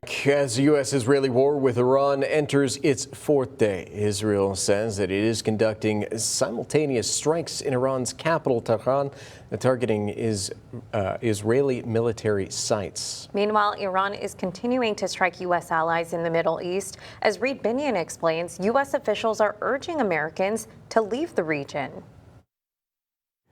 As the U.S.-Israeli war with Iran enters its fourth day, Israel says that it is conducting simultaneous strikes in Iran's capital, Tehran, targeting Israeli military sites. Meanwhile, Iran is continuing to strike U.S. allies in the Middle East. As Reed Binion explains, U.S. officials are urging Americans to leave the region.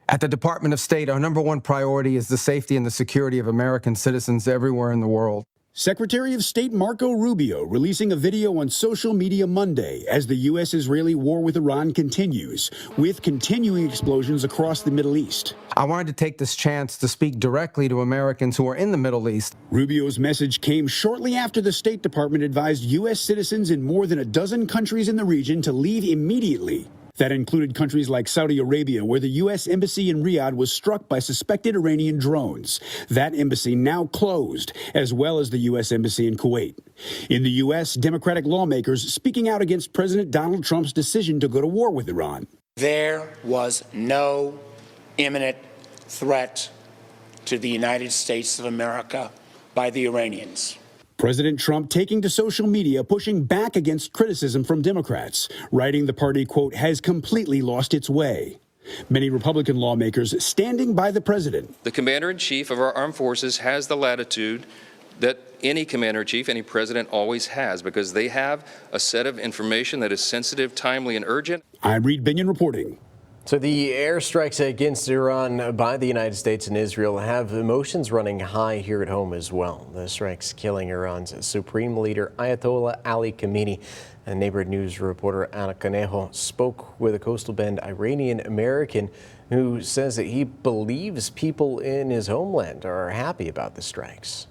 At the Department of State, our #1 priority is the safety and the security of American citizens everywhere in the world. Secretary of State Marco Rubio releasing a video on social media Monday as the U.S.-Israeli war with Iran continues, with continuing explosions across the Middle East. I wanted to take this chance to speak directly to Americans who are in the Middle East. Rubio's message came shortly after the State Department advised U.S. citizens in more than a dozen countries in the region to leave immediately. That included countries like Saudi Arabia, where the U.S. embassy in Riyadh was struck by suspected Iranian drones. That embassy now closed, as well as the U.S. embassy in Kuwait. In the U.S., Democratic lawmakers speaking out against President Donald Trump's decision to go to war with Iran. There was no imminent threat to the United States of America by the Iranians. President Trump taking to social media, pushing back against criticism from Democrats, writing the party, quote, has completely lost its way. Many Republican lawmakers standing by the president. The commander-in-chief of our armed forces has the latitude that any commander-in-chief, any president always has, because they have a set of information that is sensitive, timely, and urgent. I'm Reed Binion reporting. So the airstrikes against Iran by the United States and Israel have emotions running high here at home as well. The strikes killing Iran's supreme leader Ayatollah Ali Khamenei. And Neighborhood News reporter Ana Canejo spoke with a Coastal Bend Iranian American who says that he believes people in his homeland are happy about the strikes.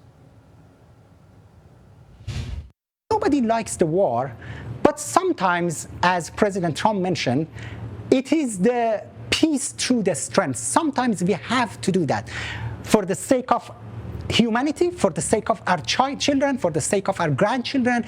Nobody likes the war, but sometimes, as President Trump mentioned, it is the peace through the strength. Sometimes we have to do that for the sake of humanity, for the sake of our children, for the sake of our grandchildren.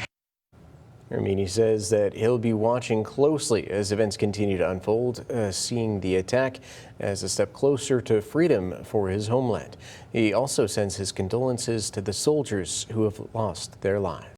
Khamenei says that he'll be watching closely as events continue to unfold, seeing the attack as a step closer to freedom for his homeland. He also sends his condolences to the soldiers who have lost their lives.